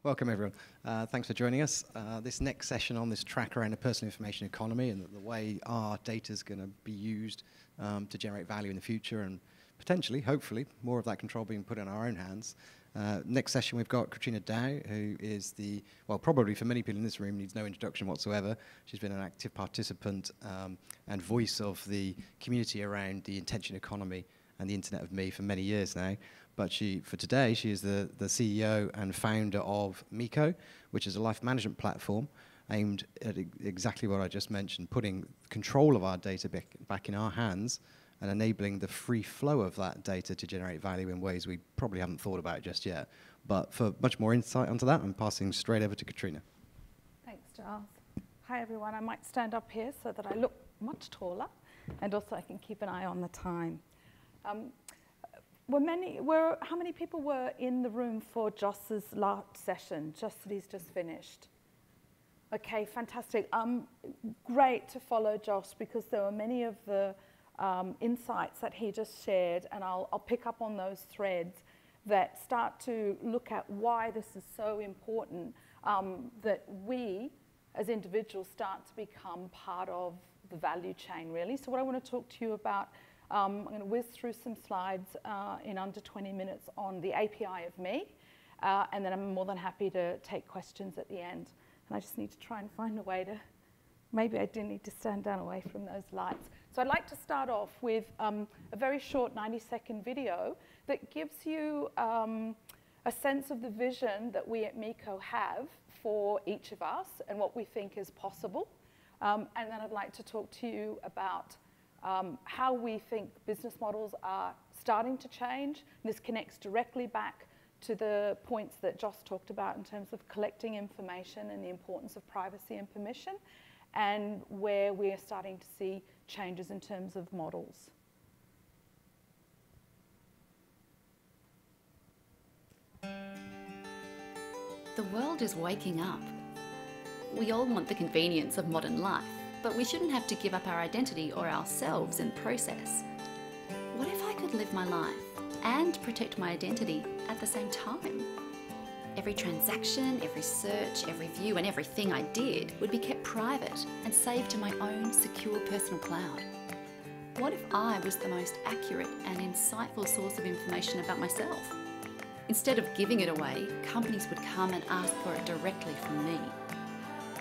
Welcome, everyone. Thanks for joining us. This next session on this track around the personal information economy and the way our data is going to be used to generate value in the future and potentially, hopefully, more of that control being put in our own hands. Next session, we've got Katryna, who is well, probably for many people in this room, needs no introduction whatsoever. She's been an active participant and voice of the community around the intention economy and the Internet of Me for many years now. But for today, she is the CEO and founder of Miko, which is a life management platform aimed at exactly what I just mentioned, putting control of our data back in our hands and enabling the free flow of that data to generate value in ways we probably haven't thought about just yet. But for much more insight onto that, I'm passing straight over to Katryna. Thanks, Giles. Hi, everyone. I might stand up here so that I look much taller, and also I can keep an eye on the time. How many people were in the room for Joss's last session, just that he's just finished? Okay, fantastic. Great to follow Joss because there were many of the insights that he just shared, and I'll pick up on those threads that start to look at why this is so important, that we as individuals start to become part of the value chain, really. So what I want to talk to you about, I'm going to whiz through some slides in under 20 minutes on the API of me, and then I'm more than happy to take questions at the end. And I just need to try and find a way to, maybe I do need to stand down away from those lights. So I'd like to start off with a very short 90-second video that gives you a sense of the vision that we at Miko have for each of us and what we think is possible. And then I'd like to talk to you about how we think business models are starting to change. And this connects directly back to the points that Joss talked about in terms of collecting information and the importance of privacy and permission, and where we are starting to see changes in terms of models. The world is waking up. We all want the convenience of modern life, but we shouldn't have to give up our identity or ourselves in process. What if I could live my life and protect my identity at the same time? Every transaction, every search, every view, and everything I did would be kept private and saved to my own secure personal cloud. What if I was the most accurate and insightful source of information about myself? Instead of giving it away, companies would come and ask for it directly from me.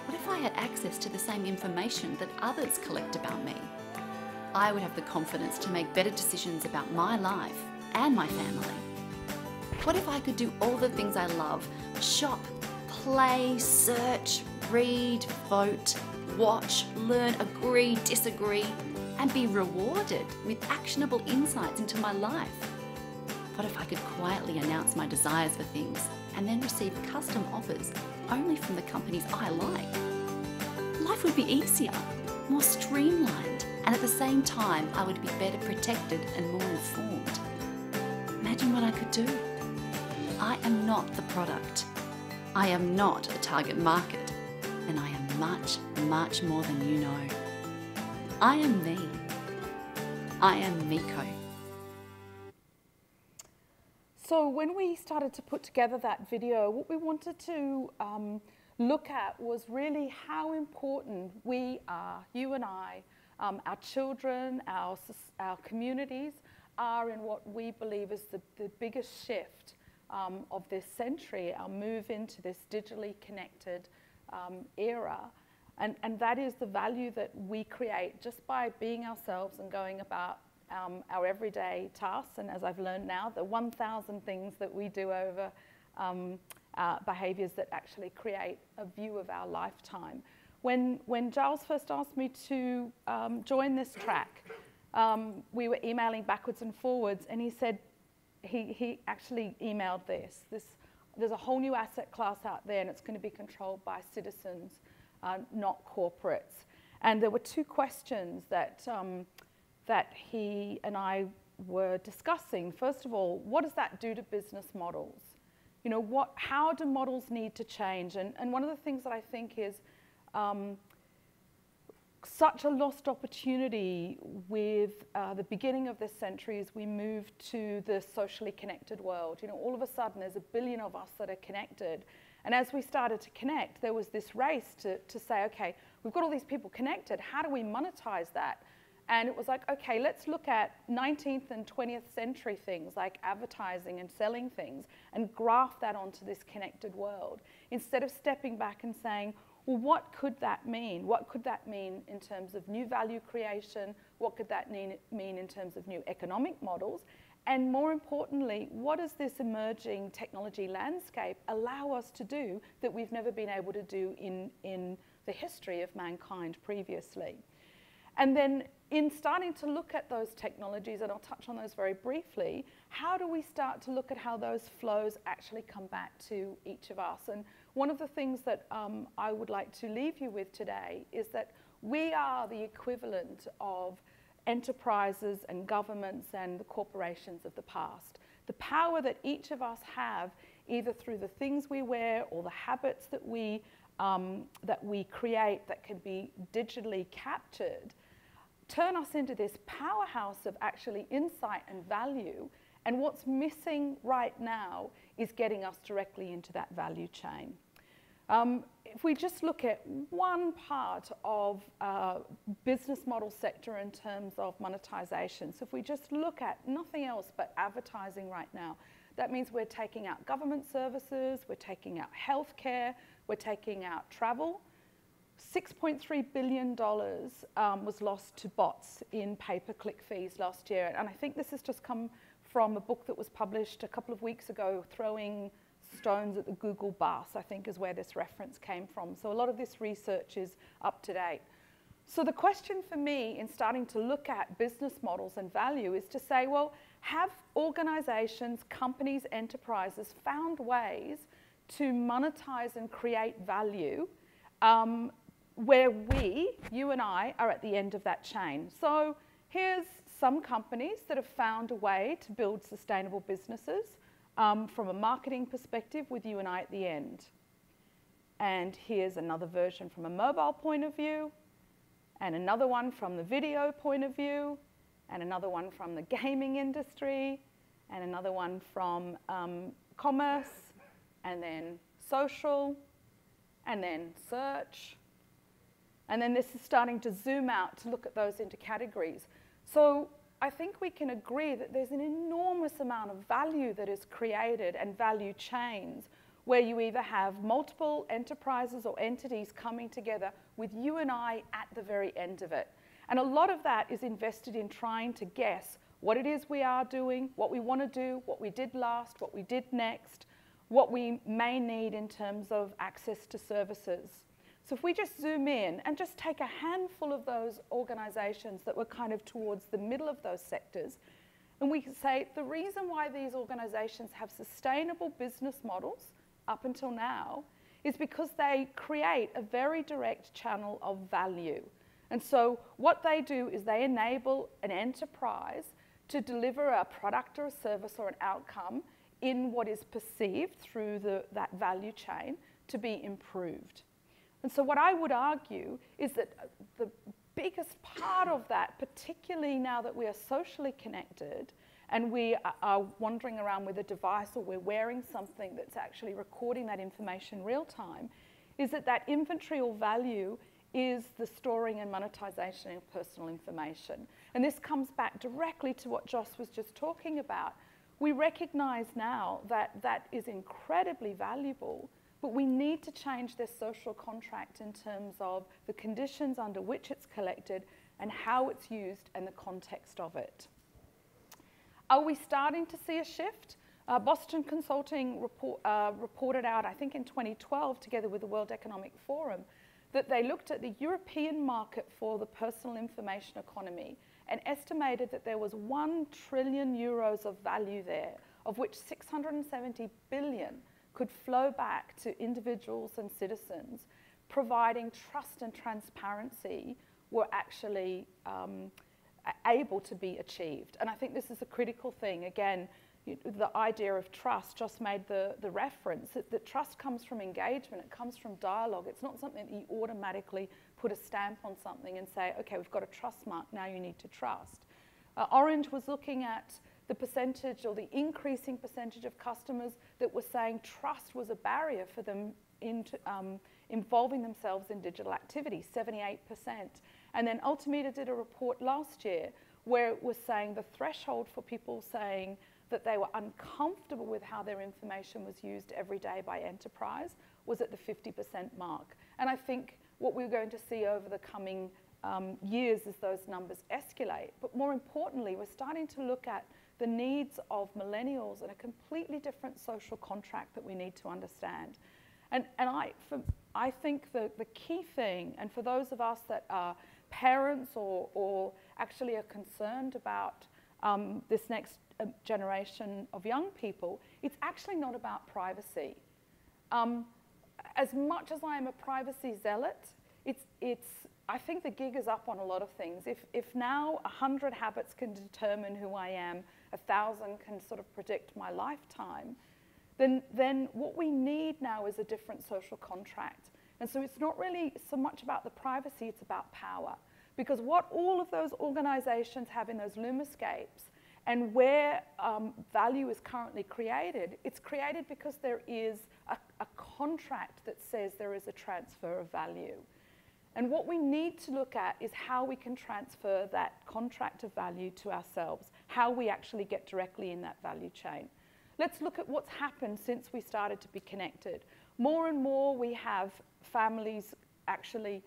What if I had access to the same information that others collect about me? I would have the confidence to make better decisions about my life and my family. What if I could do all the things I love? Shop, play, search, read, vote, watch, learn, agree, disagree, and be rewarded with actionable insights into my life? What if I could quietly announce my desires for things and then receive custom offers only from the companies I like? Life would be easier, more streamlined, and at the same time, I would be better protected and more informed. Imagine what I could do. I am not the product. I am not a target market, and I am much, much more than you know. I am me. I am Miko. So when we started to put together that video, what we wanted to look at was really how important we are, you and I, our children, our communities, are in what we believe is the biggest shift of this century, our move into this digitally connected era. And that is the value that we create just by being ourselves and going about our everyday tasks. And as I've learned now, the 1,000 things that we do over behaviors that actually create a view of our lifetime. When Giles first asked me to join this track, we were emailing backwards and forwards, and he said, he actually emailed this. There's a whole new asset class out there, and it's going to be controlled by citizens, not corporates. And there were two questions that he and I were discussing. First of all, what does that do to business models? You know, how do models need to change? And one of the things that I think is such a lost opportunity with the beginning of this century as we move to the socially connected world. You know, all of a sudden there's 1 billion of us that are connected, And as we started to connect, there was this race to say, okay, we've got all these people connected. How do we monetize that? And it was like, okay, let's look at 19th and 20th century things like advertising and selling things and graft that onto this connected world. Instead of stepping back and saying, well, what could that mean? What could that mean in terms of new value creation? What could that mean in terms of new economic models? And more importantly, what does this emerging technology landscape allow us to do that we've never been able to do in the history of mankind previously? And then in starting to look at those technologies, and I'll touch on those very briefly, how do we start to look at how those flows actually come back to each of us? And one of the things that I would like to leave you with today is that we are the equivalent of enterprises and governments and the corporations of the past. The power that each of us have, either through the things we wear or the habits that we create that can be digitally captured, turn us into this powerhouse of actually insight and value. And what's missing right now is getting us directly into that value chain. If we just look at one part of business model sector in terms of monetization, so if we just look at nothing else but advertising right now, that means we're taking out government services, we're taking out healthcare, we're taking out travel. $6.3 billion was lost to bots in pay-per-click fees last year. And I think this has just come from a book that was published a couple of weeks ago, Throwing Stones at the Google Bus, I think is where this reference came from. So a lot of this research is up to date. So the question for me in starting to look at business models and value is to say, well, have organizations, companies, enterprises found ways to monetize and create value where you and I, are at the end of that chain? So here's some companies that have found a way to build sustainable businesses from a marketing perspective with you and I at the end. And here's another version from a mobile point of view, and another one from the video point of view, and another one from the gaming industry, and another one from commerce, and then social, and then search. And then this is starting to zoom out to look at those into categories. So I think we can agree that there's an enormous amount of value that is created and value chains where you either have multiple enterprises or entities coming together with you and I at the very end of it. And a lot of that is invested in trying to guess what it is we are doing, what we want to do, what we did last, what we did next, what we may need in terms of access to services. So if we just zoom in and just take a handful of those organizations that were kind of towards the middle of those sectors, and we can say the reason why these organizations have sustainable business models up until now is because they create a very direct channel of value. And so what they do is they enable an enterprise to deliver a product or a service or an outcome in what is perceived through that value chain to be improved. And so what I would argue is that the biggest part of that, particularly now that we are socially connected and we are wandering around with a device or we're wearing something that's actually recording that information real time, is that inventory or value is the storing and monetization of personal information. And this comes back directly to what Joss was just talking about. We recognize now that that is incredibly valuable, but we need to change this social contract in terms of the conditions under which it's collected and how it's used and the context of it. Are we starting to see a shift? Boston Consulting reported out, I think in 2012, together with the World Economic Forum, that they looked at the European market for the personal information economy and estimated that there was 1 trillion euros of value there, of which 670 billion could flow back to individuals and citizens, providing trust and transparency were actually able to be achieved. And I think this is a critical thing. Again, the idea of trust, just made the reference, that trust comes from engagement, it comes from dialogue. It's not something that you automatically put a stamp on something and say, okay, we've got a trust mark, now you need to trust. Orange was looking at the percentage or the increasing percentage of customers that were saying trust was a barrier for them into involving themselves in digital activity, 78%. And then Altimeter did a report last year where it was saying the threshold for people saying that they were uncomfortable with how their information was used every day by enterprise was at the 50% mark. And I think what we're going to see over the coming years as those numbers escalate. But more importantly, we're starting to look at the needs of millennials and a completely different social contract that we need to understand. And I think the key thing, and for those of us that are parents or actually are concerned about this next generation of young people, it's actually not about privacy. As much as I am a privacy zealot, I think the gig is up on a lot of things. If now 100 habits can determine who I am, 1,000 can sort of predict my lifetime, then what we need now is a different social contract. And so it's not really so much about the privacy, it's about power. Because what all of those organizations have in those Lumascapes and where value is currently created, it's created because there is a contract that says there is a transfer of value. And what we need to look at is how we can transfer that contract of value to ourselves, how we actually get directly in that value chain. Let's look at what's happened since we started to be connected. More and more we have families actually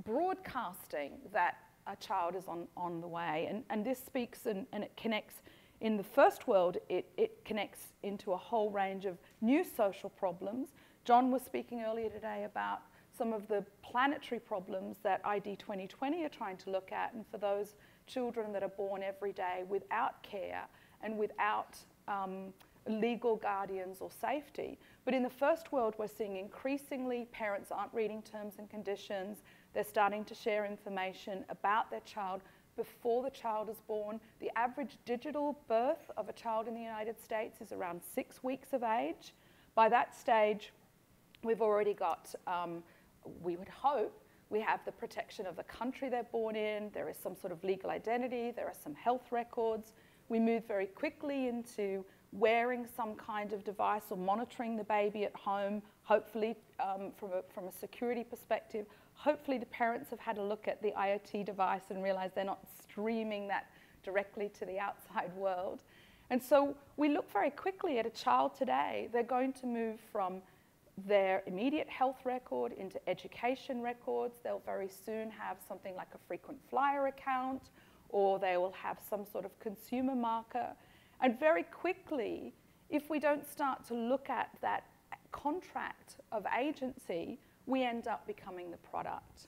broadcasting that a child is on the way. And this speaks and it connects. In the first world, it connects into a whole range of new social problems. John was speaking earlier today about some of the planetary problems that ID 2020 are trying to look at, and for those children that are born every day without care and without legal guardians or safety. But in the first world, we're seeing increasingly parents aren't reading terms and conditions. They're starting to share information about their child before the child is born. The average digital birth of a child in the United States is around 6 weeks of age. By that stage, we've already got, we would hope, we have the protection of the country they're born in. There is some sort of legal identity. There are some health records. We move very quickly into wearing some kind of device or monitoring the baby at home, hopefully from a security perspective. Hopefully the parents have had a look at the IoT device and realize they're not streaming that directly to the outside world. And so we look very quickly at a child today. They're going to move from their immediate health record into education records. They'll very soon have something like a frequent flyer account, or they will have some sort of consumer marker. And very quickly, if we don't start to look at that contract of agency, we end up becoming the product.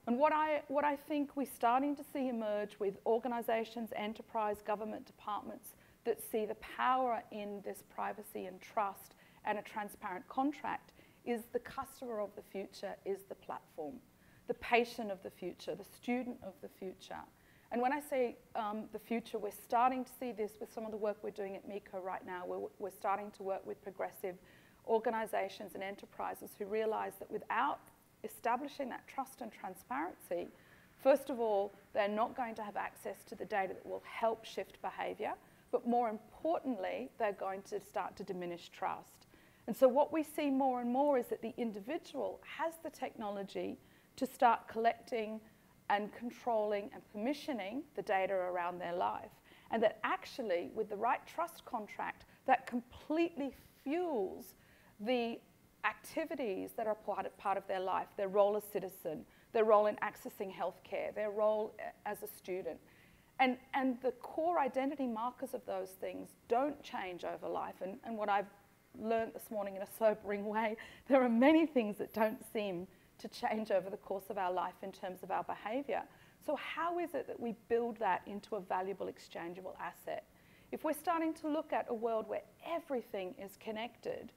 And what I think we're starting to see emerge with organizations, enterprise, government departments that see the power in this privacy and trust and a transparent contract is the customer of the future is the platform, the patient of the future, the student of the future. And when I say the future, we're starting to see this with some of the work we're doing at Miko right now. We're starting to work with progressive organizations and enterprises who realize that without establishing that trust and transparency, first of all, they're not going to have access to the data that will help shift behavior, but more importantly, they're going to start to diminish trust. And so what we see more and more is that the individual has the technology to start collecting and controlling and permissioning the data around their life. And that actually, with the right trust contract, that completely fuels the activities that are part of their life, their role as citizen, their role in accessing healthcare, their role as a student. And the core identity markers of those things don't change over life. And what I've learned this morning in a sobering way, there are many things that don't seem to change over the course of our life in terms of our behavior. So how is it that we build that into a valuable exchangeable asset? If we're starting to look at a world where everything is connected,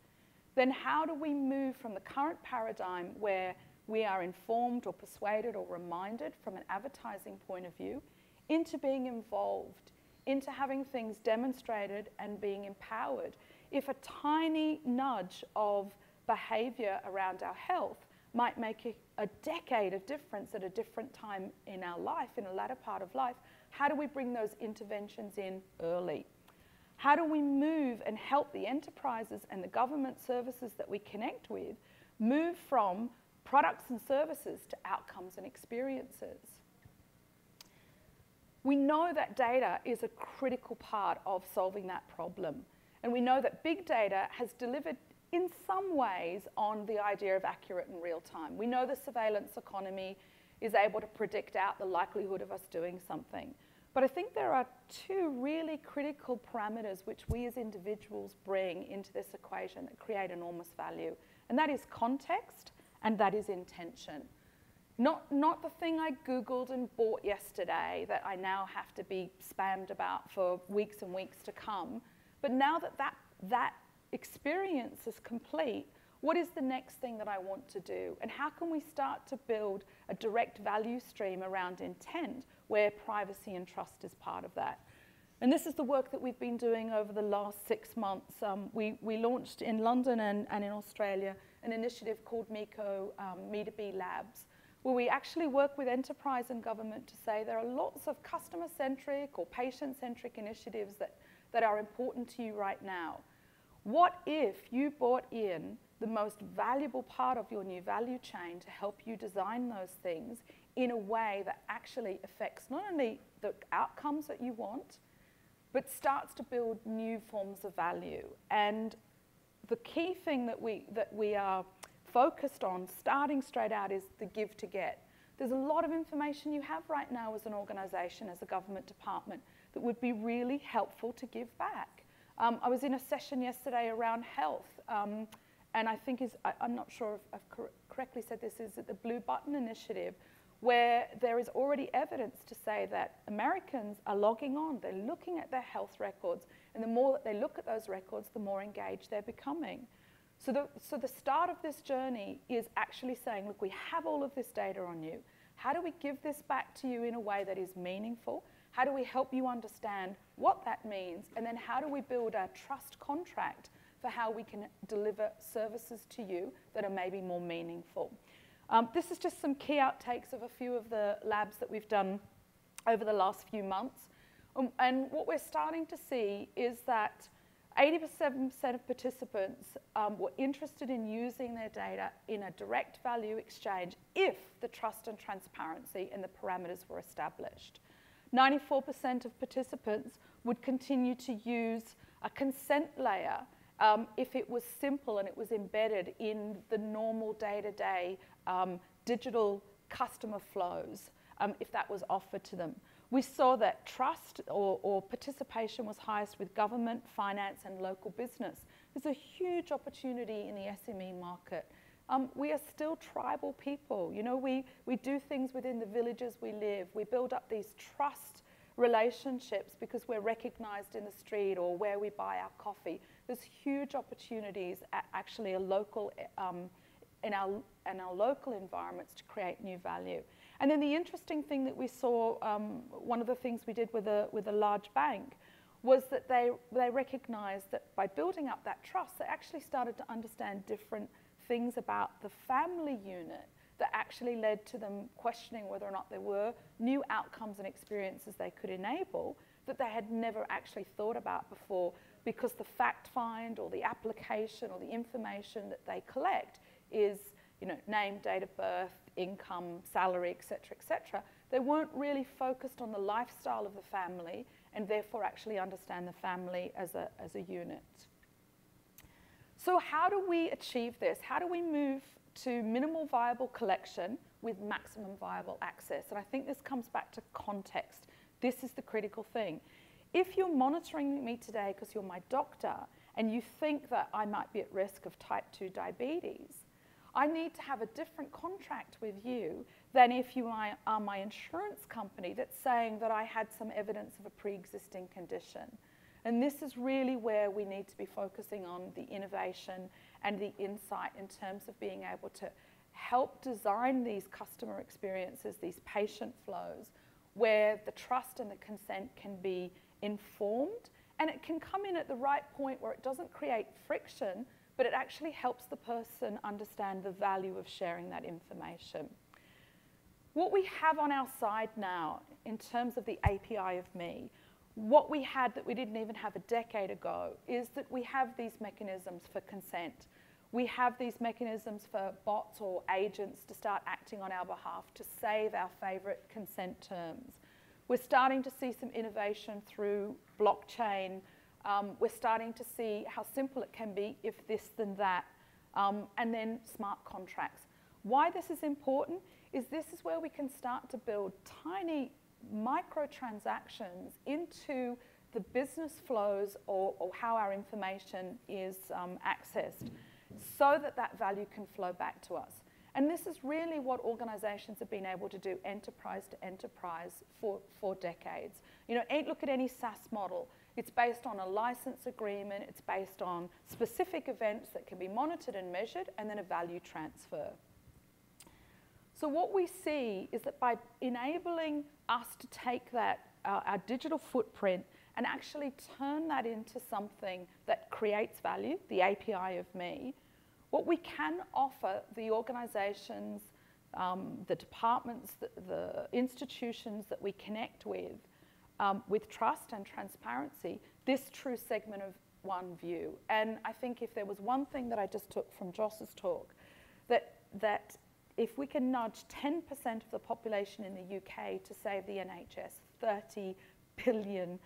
then how do we move from the current paradigm where we are informed or persuaded or reminded from an advertising point of view into being involved, into having things demonstrated and being empowered? If a tiny nudge of behavior around our health might make a decade of difference at a different time in our life, in a latter part of life, How do we bring those interventions in early? How do we move and help the enterprises and the government services that we connect with move from products and services to outcomes and experiences? We know that data is a critical part of solving that problem. And we know that big data has delivered in some ways on the idea of accurate and real time. We know the surveillance economy is able to predict out the likelihood of us doing something. But I think there are two really critical parameters which we as individuals bring into this equation that create enormous value. And that is context and that is intention. Not the thing I Googled and bought yesterday that I now have to be spammed about for weeks and weeks to come. But now that experience is complete, what is the next thing that I want to do? And how can we start to build a direct value stream around intent where privacy and trust is part of that? And this is the work that we've been doing over the last 6 months. We launched in London and in Australia an initiative called Miko, Me2B Labs, where we actually work with enterprise and government to say there are lots of customer-centric or patient-centric initiatives that are important to you right now. What if you brought in the most valuable part of your new value chain to help you design those things in a way that actually affects not only the outcomes that you want, but starts to build new forms of value? And the key thing that we are focused on starting straight out is the give to get. There's a lot of information you have right now as an organisation, as a government department, that would be really helpful to give back. I was in a session yesterday around health, and I think I'm not sure if I've correctly said this, is the Blue Button Initiative, where there is already evidence to say that Americans are logging on, they're looking at their health records, and the more that they look at those records, the more engaged they're becoming. So the start of this journey is actually saying, look, we have all of this data on you. How do we give this back to you in a way that is meaningful? How do we help you understand what that means? And then how do we build a trust contract for how we can deliver services to you that are maybe more meaningful? This is just some key outtakes of a few of the labs that we've done over the last few months. And what we're starting to see is that 87% of participants were interested in using their data in a direct value exchange if the trust and transparency and the parameters were established. 94% of participants would continue to use a consent layer if it was simple and it was embedded in the normal day-to-day digital customer flows, if that was offered to them. We saw that trust or participation was highest with government, finance, and local business. There's a huge opportunity in the SME market. We are still tribal people. You know, we do things within the villages we live. We build up these trust relationships because we're recognized in the street or where we buy our coffee. There's huge opportunities at actually a local, in our local environments to create new value. And then the interesting thing that we saw, one of the things we did with a large bank, was that they recognized that by building up that trust, they actually started to understand different things about the family unit that actually led to them questioning whether or not there were new outcomes and experiences they could enable that they had never actually thought about before, because the fact find or the application or the information that they collect is, you know, name, date of birth, income, salary, etc., etc. They weren't really focused on the lifestyle of the family and therefore actually understand the family as a unit. So how do we achieve this? How do we move to minimal viable collection with maximum viable access? And I think this comes back to context. This is the critical thing. If you're monitoring me today because you're my doctor and you think that I might be at risk of type 2 diabetes, I need to have a different contract with you than if you are my insurance company that's saying that I had some evidence of a pre-existing condition. And this is really where we need to be focusing on the innovation and the insight in terms of being able to help design these customer experiences, these patient flows, where the trust and the consent can be informed, and it can come in at the right point where it doesn't create friction, but it actually helps the person understand the value of sharing that information. What we have on our side now, in terms of the API of me, what we had that we didn't even have a decade ago is that we have these mechanisms for consent. We have these mechanisms for bots or agents to start acting on our behalf to save our favorite consent terms. We're starting to see some innovation through blockchain. We're starting to see how simple it can be if this then that, and then smart contracts. Why this is important is this is where we can start to build tiny microtransactions into the business flows or how our information is accessed so that that value can flow back to us. And this is really what organizations have been able to do enterprise to enterprise for decades. You know, look at any SaaS model. It's based on a license agreement. It's based on specific events that can be monitored and measured, and then a value transfer. So what we see is that by enabling us to take that, our digital footprint, and actually turn that into something that creates value, the API of me, what we can offer the organizations, the departments, the institutions that we connect with trust and transparency, this true segment of one view. And I think if there was one thing that I just took from Joss's talk, that if we can nudge 10% of the population in the UK to save the NHS £30 billion,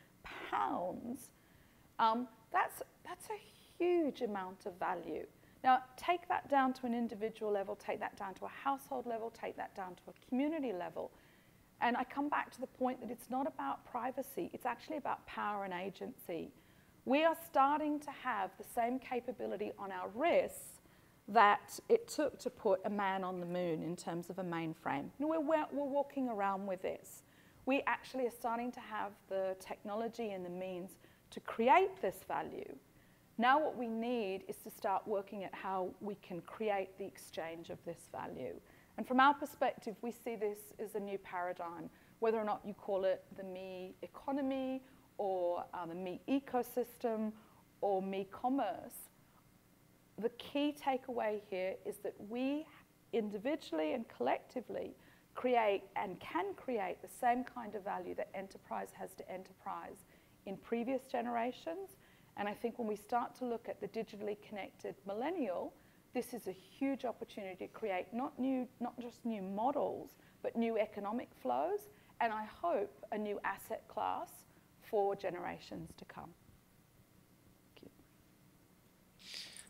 that's a huge amount of value. Now, take that down to an individual level, take that down to a household level, take that down to a community level. And I come back to the point that it's not about privacy, it's actually about power and agency. We are starting to have the same capability on our wrists that it took to put a man on the moon in terms of a mainframe. We're walking around with this. We actually are starting to have the technology and the means to create this value. Now what we need is to start working at how we can create the exchange of this value. And from our perspective, we see this as a new paradigm, whether or not you call it the me economy or the me ecosystem or me commerce. The key takeaway here is that we individually and collectively create and can create the same kind of value that enterprise has to enterprise in previous generations. And I think when we start to look at the digitally connected millennial, this is a huge opportunity to create not just new models, but new economic flows, and I hope a new asset class for generations to come.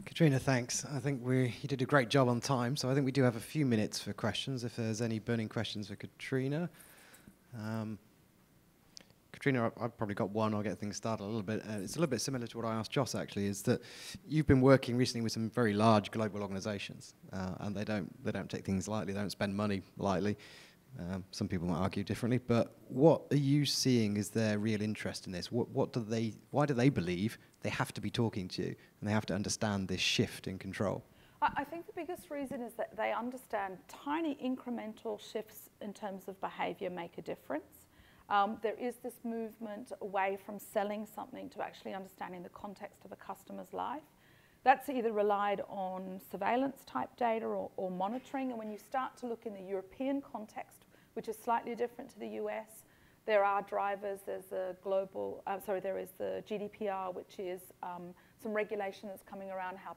Katryna, thanks. I think you did a great job on time, so I think we do have a few minutes for questions, if there's any burning questions for Katryna. Katryna, I've probably got one. I'll get things started a little bit. It's a little bit similar to what I asked Joss, actually, is that you've been working recently with some very large global organizations, and they don't take things lightly. They don't spend money lightly. Some people might argue differently, but what are you seeing is their real interest in this? Why do they believe they have to be talking to you and they have to understand this shift in control? I think the biggest reason is that they understand tiny incremental shifts in terms of behavior make a difference. There is this movement away from selling something to actually understanding the context of a customer's life. That's either relied on surveillance type data or monitoring. And when you start to look in the European context, which is slightly different to the US, there are drivers. There's the there is the GDPR, which is some regulation that's coming around how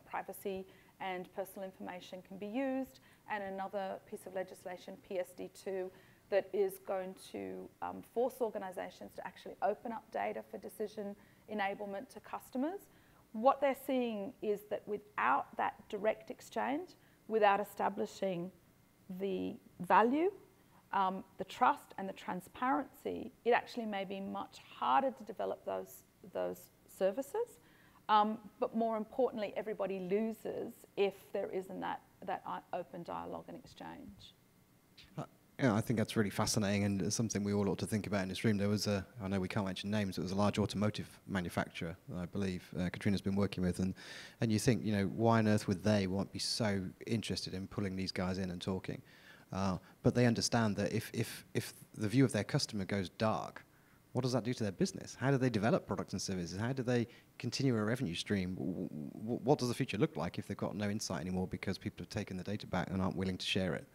privacy and personal information can be used, and another piece of legislation, PSD2, that is going to force organizations to actually open up data for decision enablement to customers. What they're seeing is that without that direct exchange, without establishing the value, the trust and the transparency, it actually may be much harder to develop those services. But more importantly, everybody loses if there isn't that open dialogue and exchange. Yeah, I think that's really fascinating and something we all ought to think about in this room. There was I know we can't mention names, it was a large automotive manufacturer that I believe Katryna's been working with, and you think, why on earth would they be so interested in pulling these guys in and talking? But they understand that if the view of their customer goes dark, what does that do to their business? How do they develop products and services? How do they continue a revenue stream? What does the future look like if they've got no insight anymore because people have taken the data back and aren't willing to share it?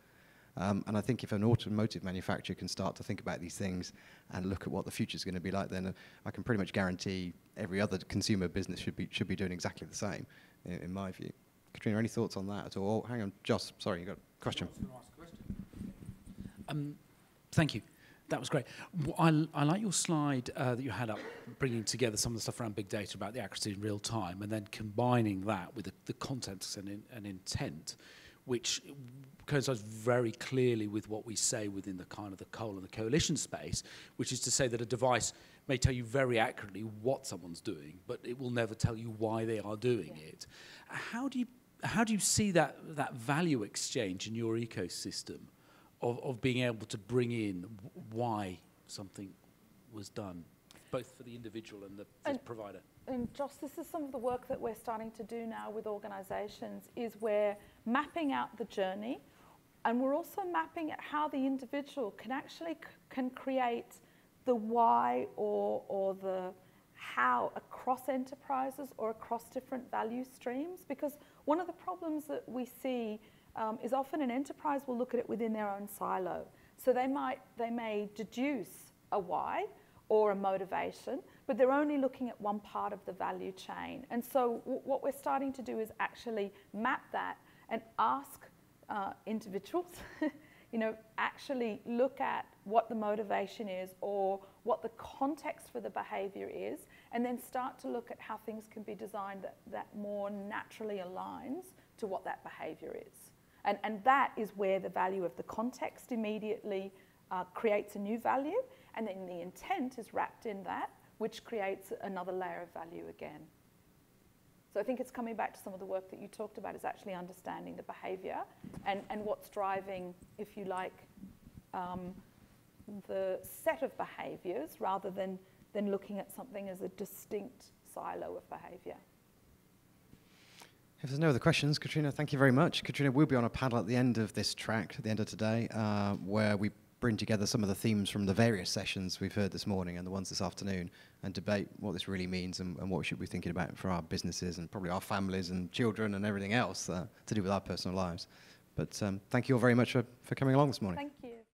And I think if an automotive manufacturer can start to think about these things and look at what the future is going to be like, then I can pretty much guarantee every other consumer business should be doing exactly the same, in my view. Katryna, any thoughts on that at all? Oh, hang on, Joss, sorry, you got a question. I was going to ask a question. Thank you. That was great. I like your slide that you had up, bringing together some of the stuff around big data about the accuracy in real time, and then combining that with the context and intent, which coincides very clearly with what we say within the kind of the coal and the coalition space, which is to say that a device may tell you very accurately what someone's doing, but it will never tell you why they are doing it. How do you see that value exchange in your ecosystem of being able to bring in why something was done, both for the individual and the provider? And Josh, this is some of the work that we're starting to do now with organisations, is we're mapping out the journey, and we're also mapping at how the individual can actually can create the why or the how across enterprises or across different value streams. Because one of the problems that we see is often an enterprise will look at it within their own silo. So they may deduce a why or a motivation, but they're only looking at one part of the value chain. And so what we're starting to do is actually map that and ask individuals, actually look at what the motivation is or what the context for the behaviour is, and then start to look at how things can be designed that more naturally aligns to what that behaviour is. And that is where the value of the context immediately creates a new value, and then the intent is wrapped in that, which creates another layer of value again. So I think it's coming back to some of the work that you talked about, is actually understanding the behaviour and what's driving, if you like, the set of behaviours rather than looking at something as a distinct silo of behaviour. If there's no other questions, Katryna, thank you very much. Katryna, we'll be on a panel at the end of this track, at the end of today, where we bring together some of the themes from the various sessions we've heard this morning and the ones this afternoon, and debate what this really means and what we should be thinking about for our businesses and probably our families and children and everything else to do with our personal lives. But thank you all very much for coming along this morning. Thank you.